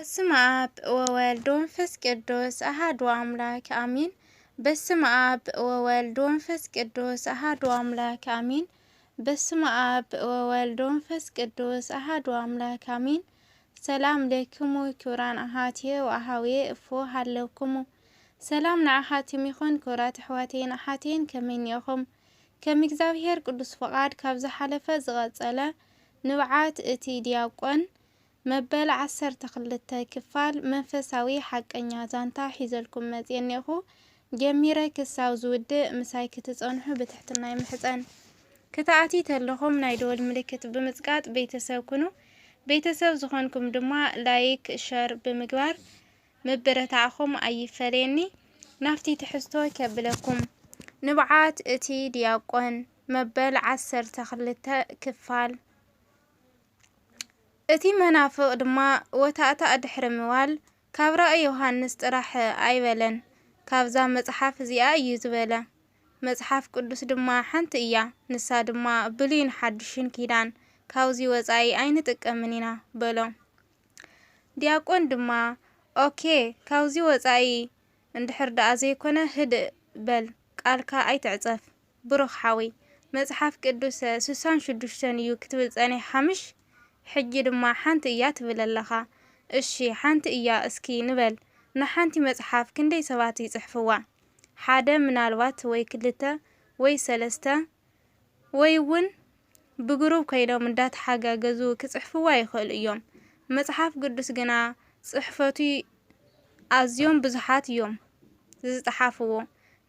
በስመ አብ ወወልድ ወመንፈስ ቅዱስ አሐዱ አምላክ አሜን። በስመ አብ ወወልድ ወመንፈስ ቅዱስ አሐዱ አምላክ አሜን። በስመ አብ ወወልድ ወመንፈስ ቅዱስ አሐዱ አምላክ አሜን። ሰላም ለክሙ ክቡራን አሐትየ ወአኀውየ እፎ ሃለውክሙ ሰላም ንአሐትም ይኹን ክቡራት ኣሕዋተይን ኣሓተይን ከመይ ኢኹም? ከም እግዚአብሔር ቅዱስ ፈቃድ ካብ ዝሓለፈ ዝቐጸለ ንብዓት እቲ ዲያቆን መበል 12 ክፋል መንፈሳዊ ሓቀኛ ዛንታ ሒዘልኩም መጽየኒኹ ጀሚረ ክሳብ ዝውድእ ምሳይ ክትጸንሑ ብትሕትና ይምሕጸን። ክትኣቲ ተለኹም ናይ ደወል ምልክት ብምጽቃጥ ቤተሰብ ኩኑ። ቤተሰብ ዝኾንኩም ድማ ላይክ ሸር ብምግባር ምብረታዕኹም ኣይፈለየኒ። ናፍቲ ትሕዝቶ ከብለኩም ንብዓት እቲ ዲያቆን መበል 12 ክፋል እቲ መናፍቕ ድማ ወታእታ ድሕሪ ምዋል ካብ ራእይ ዮሃንስ ጥራሕ ኣይበለን ካብዛ መጽሓፍ እዚኣ እዩ ዝበለ። መጽሓፍ ቅዱስ ድማ ሓንቲ እያ፣ ንሳ ድማ ብሉይን ሓድሽን ኪዳን ካብዚ ወጻኢ ኣይንጥቀምን ኢና በሎ። ዲያቆን ድማ ኦኬ ካብዚ ወጻኢ እንድሕር ደኣ ዘይኮነ ህድእ በል ቃልካ ኣይትዕጸፍ ብሩኽ ሓዊ መጽሓፍ ቅዱስ 66 እዩ ክትብል ጸኒሕ ሓምሽ ሕጂ ድማ ሓንቲ እያ ትብል ኣለኻ። እሺ ሓንቲ እያ እስኪ ንበል ንሓንቲ መጽሓፍ ክንደይ ሰባት ይጽሕፍዋ? ሓደ ምናልባት ወይ ክልተ ወይ ሰለስተ ወይ እውን ብግሩብ ኮይኖም እንዳተሓጋገዙ ክጽሕፍዋ ይኽእሉ እዮም። መጽሓፍ ቅዱስ ግና ጽሕፈቱ ኣዝዮም ብዙሓት እዮም ዝጽሓፍዎ።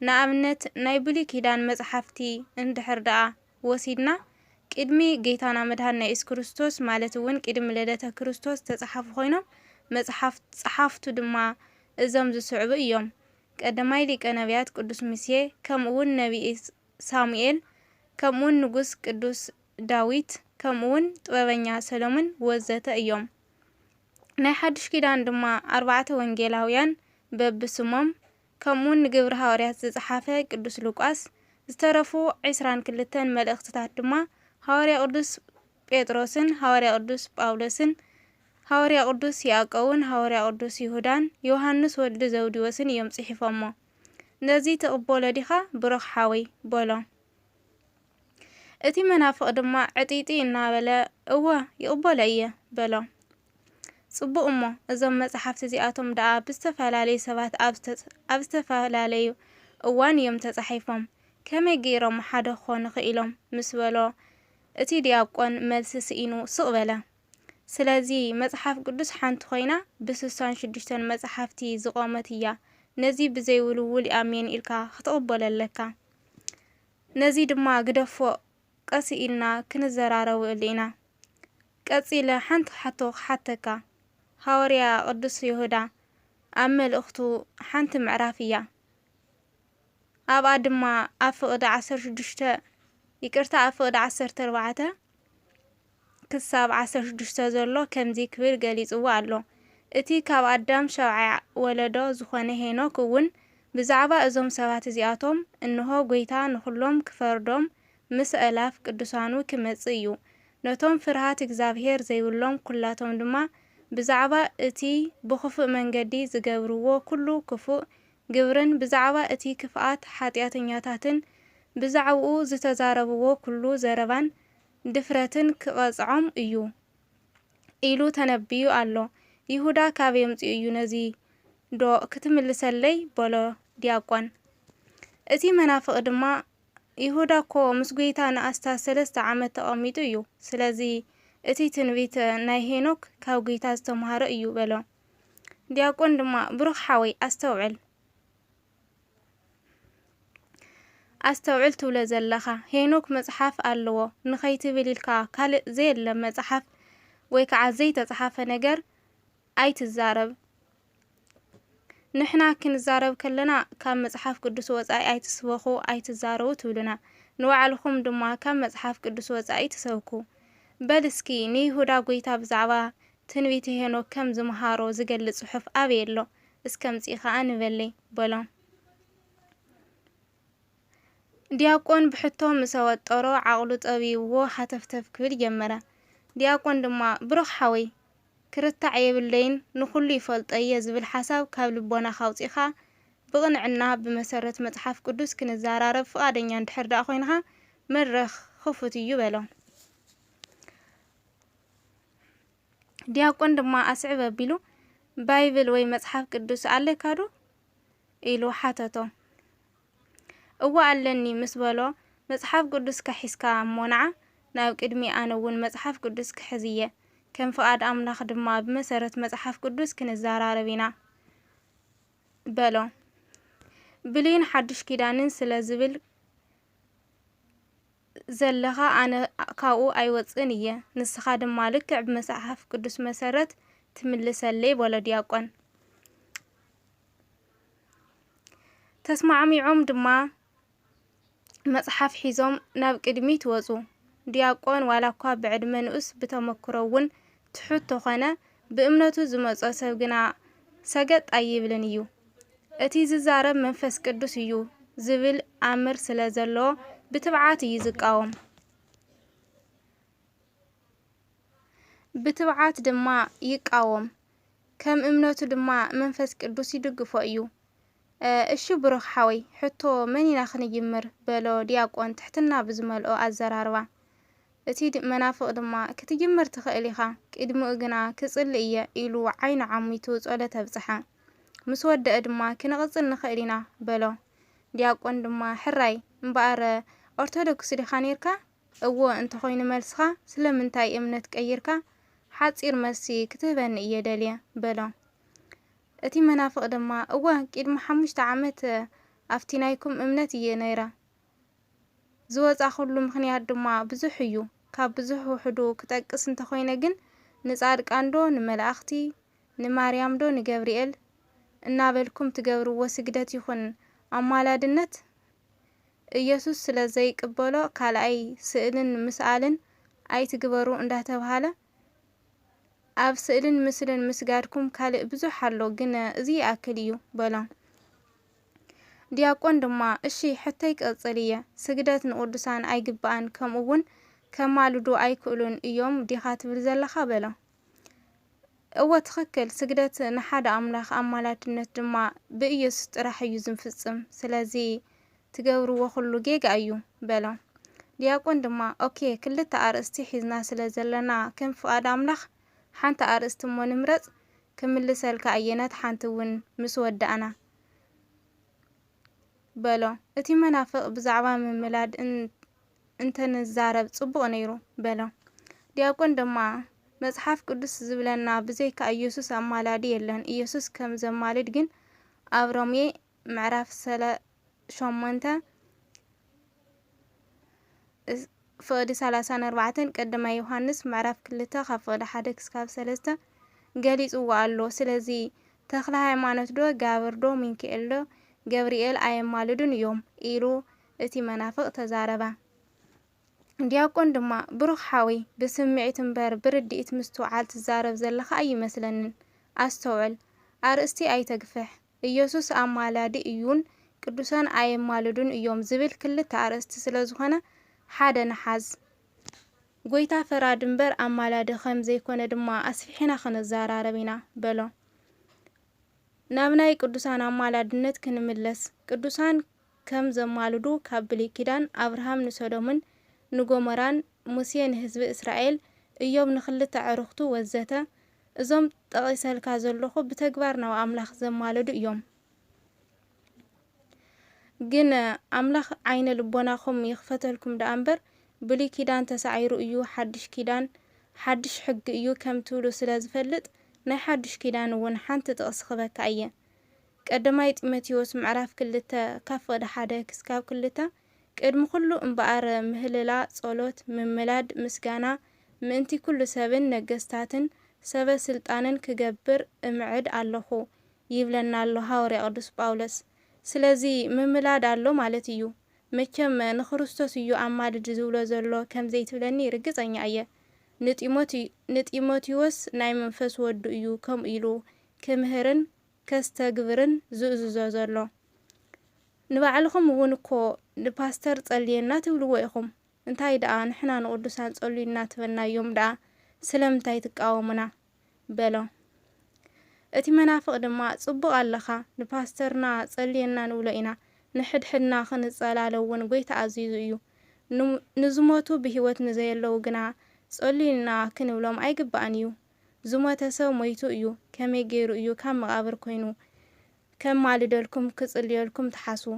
ንኣብነት ናይ ብሉይ ኪዳን መጽሓፍቲ እንድሕር ደኣ ወሲድና ቅድሚ ጌታና መድሃኒና ኢየሱስ ክርስቶስ ማለት እውን ቅድሚ ልደተ ክርስቶስ ተጻሓፉ ኮይኖም መጽሓፍቱ ድማ እዞም ዝስዕቡ እዮም። ቀዳማይ ሊቀ ነቢያት ቅዱስ ሙሴ፣ ከምኡውን ነቢይ ሳሙኤል፣ ከምኡውን ንጉስ ቅዱስ ዳዊት፣ ከምኡውን ጥበበኛ ሰሎሞን ወዘተ እዮም። ናይ ሓድሽ ኪዳን ድማ 4 ወንጌላውያን በብስሞም፣ ከምኡውን ንግብረ ሐዋርያት ዝጸሓፈ ቅዱስ ሉቃስ፣ ዝተረፉ 22 መልእኽትታት ድማ ሐዋርያ ቅዱስ ጴጥሮስን፣ ሐዋርያ ቅዱስ ጳውሎስን፣ ሐዋርያ ቅዱስ ያዕቆብን፣ ሐዋርያ ቅዱስ ይሁዳን፣ ዮሐንስ ወልዲ ዘውዲዎስን እዮም ጽሒፎሞ። ነዚ ተቕበሎ ዲኻ ብሩኽ ሓወይ በሎ። እቲ መናፍቕ ድማ ዕጢጢ እናበለ እወ ይቕበሎ እየ በሎ። ጽቡቕ እሞ እዞም መጽሓፍቲ እዚኣቶም ደኣ ብዝተፈላለዩ ሰባት ኣብ ዝተፈላለዩ እዋን እዮም ተጻሒፎም ከመይ ገይሮም ሓደ ክኾኑ ክኢሎም ምስ በሎ እቲ ዲያቆን መልሲ ስኢኑ ስቕ በለ። ስለዚ መጽሓፍ ቅዱስ ሓንቲ ኮይና ብ66 መጽሓፍቲ ዝቖመት እያ። ነዚ ብዘይውልውል ኣሜን ኢልካ ክትቕበሎ ኣለካ። ነዚ ድማ ግደፎ ቀሲ ኢልና ክንዘራረበሉ ኢና። ቀጺለ ሓንቲ ሓቶ ክሓተካ ሐዋርያ ቅዱስ ይሁዳ ኣብ መልእኽቱ ሓንቲ ምዕራፍ እያ። ኣብኣ ድማ ኣብ ፍቕዲ 16 ይቅርታ ኣብ ፍቕዲ 14 ክሳብ 16 ዘሎ ከምዚ ክብል ገሊጽዎ ኣሎ። እቲ ካብ ኣዳም 7 ወለዶ ዝኾነ ሄኖክ እውን ብዛዕባ እዞም ሰባት እዚኣቶም እንሆ ጐይታ ንኹሎም ክፈርዶም ምስ ኣላፍ ቅዱሳኑ ክመጽእ እዩ። ነቶም ፍርሃት እግዚኣብሔር ዘይብሎም ኩላቶም ድማ ብዛዕባ እቲ ብኽፉእ መንገዲ ዝገብርዎ ኩሉ ክፉእ ግብርን ብዛዕባ እቲ ክፍኣት ሓጢአተኛታትን ብዛዕባኡ ዝተዛረብዎ ኩሉ ዘረባን ድፍረትን ክቐጽዖም እዩ ኢሉ ተነቢዩ ኣሎ። ይሁዳ ካብ የምጽኡ እዩ ነዚ ዶ ክትምልሰለይ በሎ ዲያቆን። እቲ መናፍቕ ድማ ይሁዳ እኮ ምስ ጐይታ ንኣስታት 3 ዓመት ተቐሚጡ እዩ። ስለዚ እቲ ትንቢት ናይ ሄኖክ ካብ ጌታ ዝተምሃረ እዩ በሎ። ዲያቆን ድማ ብሩኽ ሓወይ ኣስተውዕል ትብሎ ዘለኻ ሄኖክ መጽሓፍ ኣለዎ ንኸይትብል ኢልካ ካልእ ዘየለ መጽሓፍ ወይ ከዓ ዘይተጻሓፈ ነገር ኣይትዛረብ። ንሕና ክንዛረብ ከለና ካብ መጽሓፍ ቅዱስ ወጻኢ ኣይትስበኹ ኣይትዛረቡ ትብሉና። ንባዕልኹም ድማ ካብ መጽሓፍ ቅዱስ ወጻኢ ትሰብኩ። በል እስኪ ንይሁዳ ጐይታ ብዛዕባ ትንቢት ሄኖክ ከም ዝምሃሮ ዝገልጽ ጽሑፍ ኣበይ ኣሎ? እስከ ምጽኢኻ ንበለይ በሎ። ዲያቆን ብሕቶ ምስ ወጠሮ ዓቕሉ ጠቢብዎ ሓተፍተፍ ክብል ጀመረ። ዲያቆን ድማ ብሩኽ ሓወይ ክርታዕ የብለይን ንኹሉ ይፈልጠየ ዝብል ሓሳብ ካብ ልቦና ካውፂኻ ብቕንዕና ብመሰረት መጽሓፍ ቅዱስ ክንዛራረብ ፍቓደኛ እንድሕር ዳኣ ኮይንኻ መድረኽ ክፉት እዩ በሎ። ዲያቆን ድማ ኣስዕብ ኣቢሉ ባይብል ወይ መጽሓፍ ቅዱስ ኣለካ ዶ ኢሉ ሓተቶ። እዋ ኣለኒ ምስ በሎ መጽሓፍ ቅዱስ ከሒስካ እሞንዓ ናብ ቅድሚ ኣነ እውን መጽሓፍ ቅዱስ ክሕዝየ ከም ፍቓድ ኣምላኽ ድማ ብመሰረት መጽሓፍ ቅዱስ ክንዛራረብ ኢና በሎ። ብሉይን ሓድሽ ኪዳንን ስለ ዝብል ዘለኻ ኣነ ካብኡ ኣይወፅን እየ ንስኻ ድማ ልክዕ ብመጽሓፍ ቅዱስ መሰረት ትምልሰለይ በሎ ዲያቆን። ተስማዕሚዖም ድማ መጽሓፍ ሒዞም ናብ ቅድሚት ወፁ። ዲያቆን ዋላ እኳ ብዕድመ ንኡስ ብተመክሮ እውን ትሑት ተኾነ ብእምነቱ ዝመጾ ሰብ ግና ሰገጥ ኣይብልን እዩ። እቲ ዝዛረብ መንፈስ ቅዱስ እዩ ዝብል ኣምር ስለ ዘለዎ ብትብዓት እዩ ዝቃወም። ብትብዓት ድማ ይቃወም ከም እምነቱ ድማ መንፈስ ቅዱስ ይድግፎ እዩ። እሺ ብሩኽ ሓወይ ሕቶ መን ኢና ክንጅምር በሎ ዲያቆን ትሕትና ብዝመልኦ ኣዘራርባ። እቲ መናፍቕ ድማ ክትጅምር ትኽእል ኢኻ ቅድሚኡ ግና ክጽሊ እየ ኢሉ ዓይኑ ዓሚቱ ጸሎት ኣብጽሓ። ምስ ወደአ ድማ ክንቕጽል ንኽእል ኢና በሎ። ዲያቆን ድማ ሕራይ እምበኣር ኦርቶዶክስ ዲኻ ነርካ? እዎ እንተኾይኑ መልስኻ ስለምንታይ እምነት ቀይርካ ሓጺር መልሲ ክትህበኒ እየ ደልየ በሎ። እቲ መናፍቕ ድማ እወ ቅድሚ 5 ዓመት ኣብቲ ናይኩም እምነት እየ ነይረ። ዝወፃኹሉ ምኽንያት ድማ ብዙሕ እዩ። ካብ ብዙሕ ውሕዱ ክጠቅስ እንተኾይነ ግን ንጻድቃን ዶ ንመላእኽቲ ንማርያም ዶ ንገብርኤል እናበልኩም ትገብርዎ ስግደት ይኹን ኣማላድነት ኢየሱስ ስለ ዘይቅበሎ ካልኣይ ስእልን ምስኣልን ኣይትግበሩ እንዳተባሃለ ኣብ ስእልን ምስልን ምስጋድኩም ካልእ ብዙሕ ኣሎ ግን እዚ ይኣክል እዩ በሎ። ዲያቆን ድማ እሺ ሕተይ ቀጽል እየ ስግደት ንቅዱሳን ኣይግባኣን ከምኡውን ከማልዱ ኣይክእሉን እዮም ዲኻ ትብል ዘለኻ በሎ። እወ ትኽክል ስግደት ንሓደ ኣምላኽ ኣማላድነት ድማ ብኢየሱስ ጥራሕ እዩ ዝፍጽም ስለዚ ትገብርዎ ኩሉ ጌጋ እዩ በሎ። ዲያቆን ድማ ኦኬ ክልተ ኣርእስቲ ሒዝና ስለ ዘለና ከም ፍቓድ ኣምላኽ ሓንቲ ኣርእስቲ እሞ ንምረጽ ክምልሰልካ እየነት ሓንቲ እውን ምስ ወዳእና በሎ። እቲ መናፍቕ ብዛዕባ ምምላድ እንተንዛረብ ጽቡቕ ነይሩ በሎ። ዲያቆን ድማ መጽሓፍ ቅዱስ ዝብለና ብዘይካ ኢየሱስ ኣማላዲ የለን ኢየሱስ ከም ዘማልድ ግን ኣብ ሮሜ ምዕራፍ 8 ፍቕዲ 34 ቀዳማይ ዮሐንስ ምዕራፍ 2 ካብ ፍቕዲ 1 ክሳብ 3 ገሊጽዎ ኣሎ። ስለዚ ተኽለ ሃይማኖት ዶ ጋብር ዶ ሚካኤል ዶ ገብርኤል ኣየማልዱን እዮም ኢሉ እቲ መናፍቕ ተዛረባ። ዲያቆን ድማ ብሩኽ ሓዊ ብስምዒት እምበር ብርድኢት ምስትውዓል ትዛረብ ዘለኻ ኣይመስለንን። ኣስተውዕል ኣርእስቲ ኣይተግፍሕ ኢየሱስ ኣማላዲ እዩን ቅዱሳን ኣየማልዱን እዮም ዝብል ክልተ ኣርእስቲ ስለ ዝኾነ ሓደ ንሓዝ። ጎይታ ፈራድ እምበር ኣማላዲ ከም ዘይኮነ ድማ ኣስፊሕና ክንዛራረብ ኢና በሎ። ናብ ናይ ቅዱሳን ኣማላድነት ክንምለስ ቅዱሳን ከም ዘማልዱ ካብ ብሉይ ኪዳን ኣብርሃም ንሶዶምን ንጎሞራን ሙሴ ንህዝቢ እስራኤል እዮም ንክልተ ዕሩኽቱ ወዘተ እዞም ጠቒሰልካ ዘለኹ ብተግባር ናብ ኣምላኽ ዘማልዱ እዮም። ግን ኣምላኽ ዓይነ ልቦናኹም ይኽፈተልኩም ዳ እምበር ብሉይ ኪዳን ተሳዒሩ እዩ ሓድሽ ኪዳን ሓድሽ ሕጊ እዩ ከም ትብሉ ስለ ዝፈልጥ ናይ ሓድሽ ኪዳን እውን ሓንቲ ጥቕስ ክበካ እየ። ቀዳማይ ጢሞቴዎስ ምዕራፍ 2 ካብ ፍቕዲ 1 ክሳብ 2 ቅድሚ ኩሉ እምበኣር ምህልላ ጸሎት ምምላድ ምስጋና ምእንቲ ኩሉ ሰብን ነገስታትን ሰበ ስልጣንን ክገብር እምዕድ ኣለኹ ይብለና ኣሎ ሐዋርያ ቅዱስ ጳውሎስ። ስለዚ ምምላድ ኣሎ ማለት እዩ። መቸም ንክርስቶስ እዩ ኣማልድ ዝብሎ ዘሎ ከም ዘይትብለኒ ርግጸኛ እየ። ንጢሞቴዎስ ናይ መንፈስ ወዱ እዩ ከም ኢሉ ክምህርን ከስተግብርን ዝእዝዞ ዘሎ። ንባዕልኹም እውን እኮ ንፓስተር ጸልየና ትብልዎ ኢኹም። እንታይ ደኣ ንሕና ንቅዱሳን ጸልዩና ትበልናዮም ደኣ ስለምንታይ ትቃወሙና? በሎ እቲ መናፍቕ ድማ ጽቡቕ ኣለኻ ንፓስተርና ጸልየና ንብሎ ኢና ንሕድሕድና ክንጸላለውን ጎይታ ኣዝዩ እዩ ንዝሞቱ ብህይወት ንዘየለዉ ግና ጸልዩና ክንብሎም ኣይግባእን እዩ ዝሞተ ሰብ ሞይቱ እዩ ከመይ ገይሩ እዩ ካብ መቓብር ኮይኑ ከም ማልደልኩም ክጽልየልኩም ተሓስቡ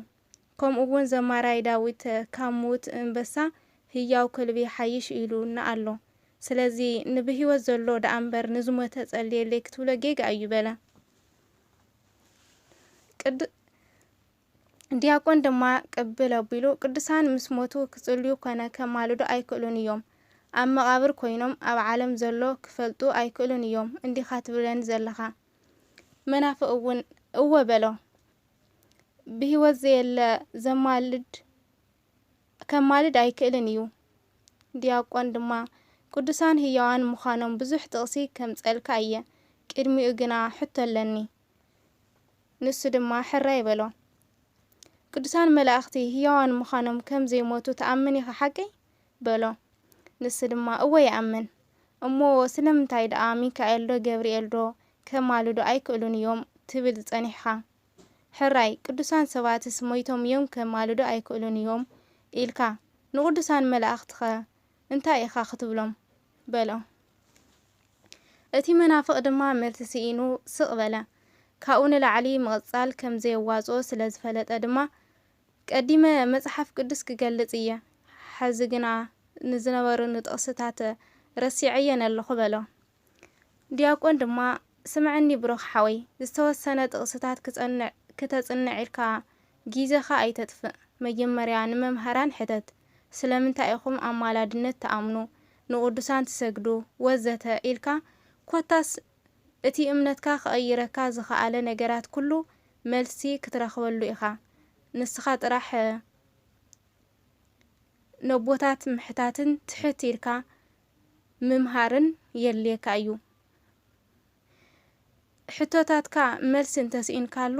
ከምኡውን ዘማራይ ዳዊት ካብ ሞት እንበሳ ህያው ከልቢ ሓይሽ ኢሉና ኣሎ ስለዚ ንብህይወት ዘሎ ዳኣምበር ንዝሞተ ጸልየለይ ክትብሎ ጌጋ እዩ በለ ዲያቆን ድማ ቅብል ኣቢሉ ቅዱሳን ምስ ሞቱ ክጽልዩ ኮነ ከማልዱ ኣይክእሉን እዮም ኣብ መቓብር ኮይኖም ኣብ ዓለም ዘሎ ክፈልጡ ኣይክእሉን እዮም እንዲኻ ትብለን ዘለኻ መናፍቕ እውን እወ በሎ ብህይወት ዘየለ ከማልድ ኣይክእልን እዩ ዲያቆን ድማ ቅዱሳን ህያዋን ምዃኖም ብዙሕ ጥቕሲ ከም ጸልካ እየ ቅድሚኡ ግና ሕቶ ኣለኒ ንሱ ድማ ሕራይ በሎ ቅዱሳን መላእኽቲ ህያዋን ምዃኖም ከም ዘይሞቱ ተኣምን ኢኻ ሓቀይ በሎ ንሱ ድማ እወ ይኣምን እሞ ስለምንታይ ደኣ ሚካኤል ዶ ገብርኤል ዶ ከማልዱ ኣይክእሉን እዮም ትብል ጸኒሕኻ ሕራይ ቅዱሳን ሰባትስ ሞይቶም እዮም ከማልዱ ኣይክእሉን እዮም ኢልካ ንቅዱሳን መላእኽትኸ እንታይ ኢኻ ክትብሎም በሎ እቲ መናፍቕ ድማ መልሲ ሲኢኑ ስቕ በለ ካብኡ ንላዕሊ ምቕጻል ከም ዘየዋፅኦ ስለ ዝፈለጠ ድማ ቀዲመ መጽሓፍ ቅዱስ ክገልጽ እየ ሓዚ ግና ንዝነበሩ ንጥቕስታት ረሲዐየን ኣለኹ በሎ ዲያቆን ድማ ስምዐኒ ብሩኽ ሓወይ ዝተወሰነ ጥቕስታት ክተጽንዕ ኢልካ ጊዜኻ ኣይተጥፍእ መጀመርያ ንመምሃራን ሕተት ስለምንታይ ኢኹም ኣማላድነት ተኣምኑ ንቅዱሳን ትሰግዱ ወዘተ ኢልካ ኮታስ እቲ እምነትካ ክቐይረካ ዝኽኣለ ነገራት ኩሉ መልሲ ክትረኽበሉ ኢኻ ንስኻ ጥራሕ ነቦታት ምሕታትን ትሕት ኢልካ ምምሃርን የልየካ እዩ ሕቶታትካ መልሲ እንተስኢንካሉ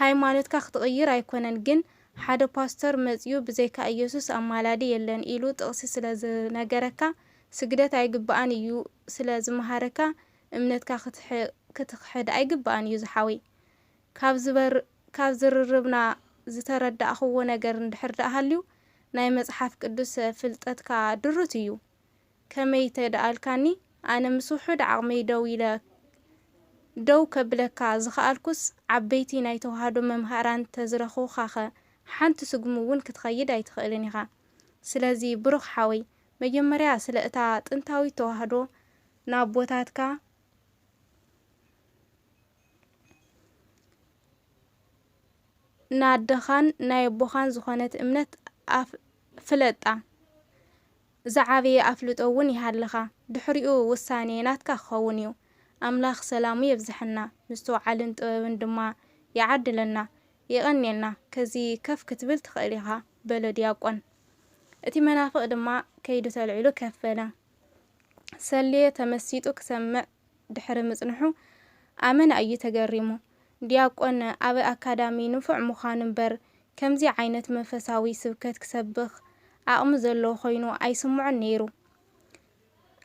ሃይማኖትካ ክትቕይር ኣይኮነን ግን ሓደ ፓስተር መጽዩ ብዘይካ ኢየሱስ ኣማላዲ የለን ኢሉ ጥቕሲ ስለ ዝነገረካ ስግደት ኣይግባኣን እዩ ስለ ዝመሃረካ እምነትካ ክትክሕድ ኣይግባኣን እዩ ዝሓወይ ካብ ዝርርብና ዝተረዳእኽዎ ነገር እንድሕር ደኣሃልዩ ናይ መጽሓፍ ቅዱስ ፍልጠትካ ድሩት እዩ ከመይ ተደኣልካኒ ኣነ ምስ ውሑድ ዓቕመይ ደው ከብለካ ዝኽኣልኩስ ዓበይቲ ናይ ተዋህዶ መምሃራን ተዝረኽቡኻኸ ሓንቲ ስጉም እውን ክትኸይድ ኣይትኽእልን ኢኻ ስለዚ ብሩኽ ሓወይ መጀመርያ ስለ እታ ጥንታዊ ተዋህዶ ናቦታትካ ናደኻን ናይ ኣቦኻን ዝኾነት እምነት ፍለጣ ዝዓበየ ኣፍልጦ እውን ይሃለኻ ድሕሪኡ ውሳኔ ናትካ ክኸውን እዩ ኣምላኽ ሰላሙ የብዝሐና ምስተውዓልን ጥበብን ድማ ይዓድለና ይቐንየልና ከዚ ከፍ ክትብል ትኽእል ኢኻ በሎ ዲያቆን እቲ መናፍቕ ድማ ከይዱ ተልዒሉ ከፈለ ሰልየ ተመሲጡ ክሰምዕ ድሕሪ ምጽንሑ ኣመና እዩ ተገሪሙ ዲያቆን ኣብ ኣካዳሚ ንፉዕ ምዃኑ እምበር ከምዚ ዓይነት መንፈሳዊ ስብከት ክሰብኽ ዓቕሚ ዘለዎ ኮይኑ ኣይስምዖን ነይሩ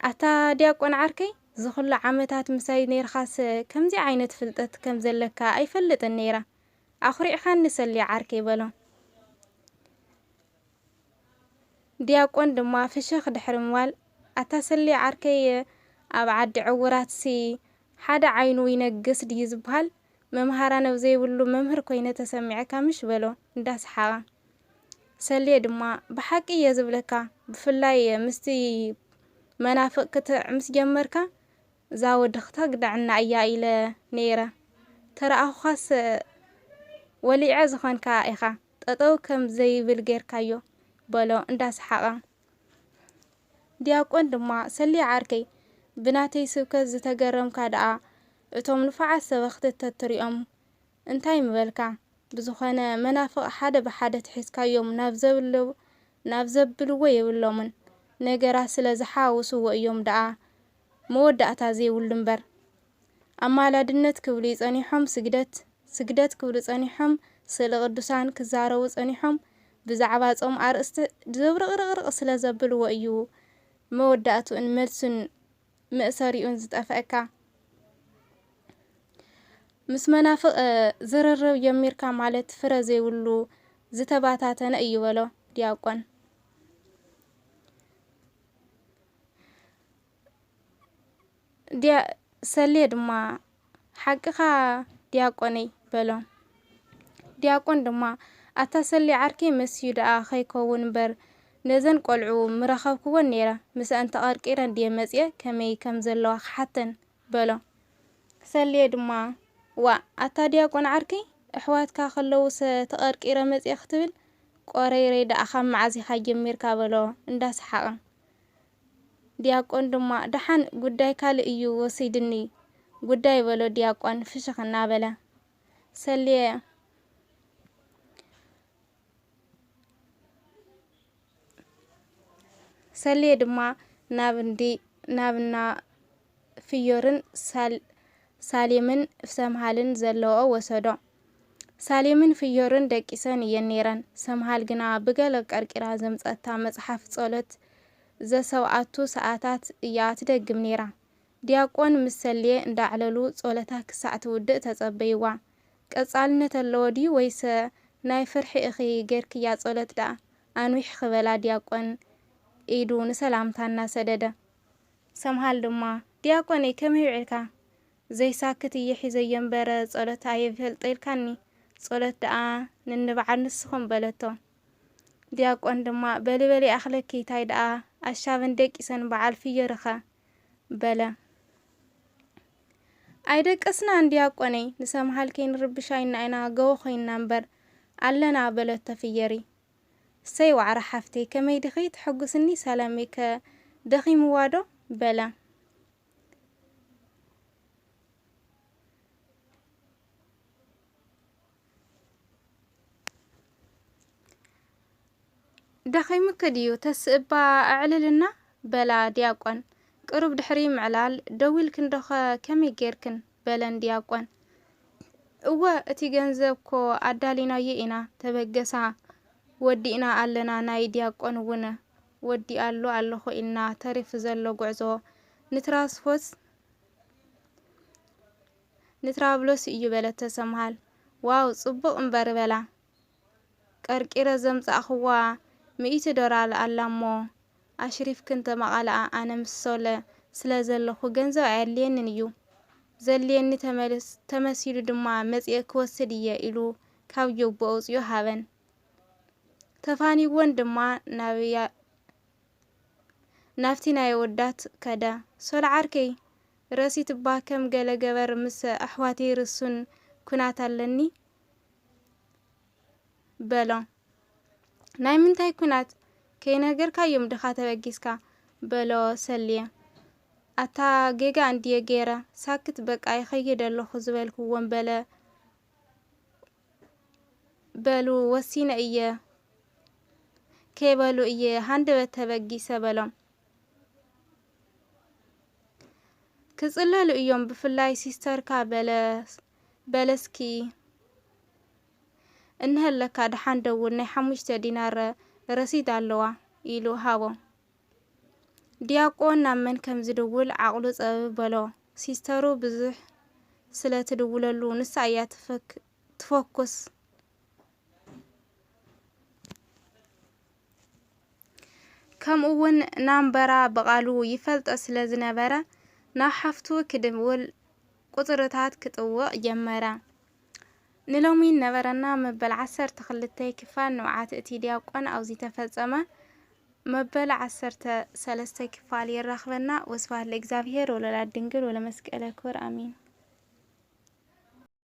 ኣታ ዲያቆን ዓርከይ ዝኽሉ ዓመታት ምሳይ ነይርኻስ ከምዚ ዓይነት ፍልጠት ከም ዘለካ ኣይፈልጥን ነይራ ኣኽሪዕኻ ንሰልየ ዓርከይ በሎ ዲያቆን ድማ ፍሽኽ ድሕሪ ምባል ኣታ ሰልየ ዓርከይ ኣብ ዓዲ ዕውራትሲ ሓደ ዓይኑ ይነግስ ድዩ ዝበሃል መምሃራን ኣብ ዘይብሉ መምህር ኮይነ ተሰሚዐካ ምሽ በሎ እንዳስሓቐ ሰልየ ድማ ብሓቂ እየ ዝብለካ ብፍላይ ምስቲ መናፍቕ ክትዕምስ ጀመርካ እዛ ወዲ ክተግዳዕና እያ ኢለ ነይረ ተረኣኹኻስ ወሊዐ ዝኾንካ ኢኻ ጠጠው ከም ዘይብል ጌርካዮ በሎ እንዳስሓቐ ዲያቆን ድማ ሰልየ ዓርከይ ብናተይ ስብከት ዝተገረምካ ደኣ እቶም ንፉዓት ሰበኽቲ ተትሪኦም እንታይ ምበልካ ብዝኾነ መናፍቕ ሓደ ብሓደ ትሒዝካዮም ናብ ዘብልዎ የብሎምን ነገራት ስለ ዝሓውስዎ እዮም ደኣ መወዳእታ ዘይብሉ እምበር ኣማላድነት ክብሉ ይጸኒሖም ስግደት ክብሉ ጸኒሖም ስእሊ ቅዱሳን ክዛረቡ ጸኒሖም ብዛዕባ ጾም ኣርእስቲ ዝብርቕርቕርቕ ስለ ዘብልዎ እዩ መወዳእቱን መልሱን مأسريون زتأفأكا مس منافق زرر يميركا مالت فرزي ولو زتباتاتنا أيوالو دياقون ديا سليد ما حقها دياقوني بلو دياقون دما أتسلي عركي مسيود آخي كون بر نزن قلعو مرخب كون نيرا مسا أنت قاركيران دي مزيه كمي كمزلو حتن بلو سليد ما أتا دياقون عركي أحواتكا خلو ستقاركيرا مزيه اختبل قريري دا أخام معزي خاجم ميركا بلو انداس حقا دياقون دما دحان قداي كالي إيو وسيدني قداي بلو دياقون فشخنا بلا سلي دما نابنا فيورن ساليمن سمحالن زلوه وسدو ساليمن فيورن دقيسن ينيرن سمحال جنا بقل قرقرا زمصتا مصحف ጸሎት ዘሰውዓቱ ሰዓታት ያት ደግም ኔራ ዲያቆን ምሰልየ እንዳዕለሉ ጸሎታ ክሳዕት ውድእ ተጸበይዋ ቀጻልነት ኣለወዲ ወይስ ናይ ፍርሒ እኺ ጌርክያ ጸሎት ዳ አንዊሕ خبላ ዲያቆን إيدو نسلامتنا سدده سمحال دما دياقوني كم يعيكا زي ساكت يحي زي ينبرا صلت عيفل طيلكاني صلت دعا ننبعا نسخن بلتو دياقون دما بلي أخلكي تاي دعا الشافن ديك إسان بعال في يرخا بلا أيدك أسنان دياقوني نسمحال كين ربشاين اينا قوخين نمبر علنا بلتا في يري سي وعرا حفتي كما يدخي تحقسني سلامي كدخي موادو بلا دخي مكديو تسقبا أعللنا بلا دياقوان قرب دحري معلال دويل كندخا كمي جيركن بلان دياقوان اوا اتي جنزبكو عدالينا يئنا تبقسا ودينا علنا ناي دياقون ونه ودي الله خو إلنا تريف زلو قعزو نترابلوس إيو بلا تسمحال واو صبو انبر بلا كاركيرا زمز أخوا $100 علامو أشريف كنت مقالة أنا مسولة سلازلو خو جنزو عالين نيو زلين تمسيلو دما مزيك وسدية إلو كاو يوبوز يو هاون تفاني وندما نافتينا يودات كدا سول عركي راسي تبا كم قال جبر مس أحواتي رسون كنات لني بلا ناي من تاي كنات كي نجر كيوم دخات بجيسكا بلا سلية أتا جيجا عندي جيرة ساكت بك أي خيجي دلو خزبال كوان بلو وسينا إياه كيبالو إيه هاندبت تبقي سبلم كزلالو إيوم بفلاي سيستر بلسكي إنها لك دحان دورني حموشتا دينار رسيد اللوا إلو هاو دياقون نامن كم زدول عقلو بلو سيسترو بزح سلا تدوللو نسايا تفوكس كم أون نامبرا بقالو يفلت أسلا زنبرا ناحفتو كدمول قطرتات كتوو جمرا نلومين نبرنا مبل 10 تخلتي كفال نوعات اتي دياقون أو زي تفلسما مبل 10 سلستي كفال يرخبنا وسواه لإكزافير ولا لا دنجل ولا مسكالة كور آمين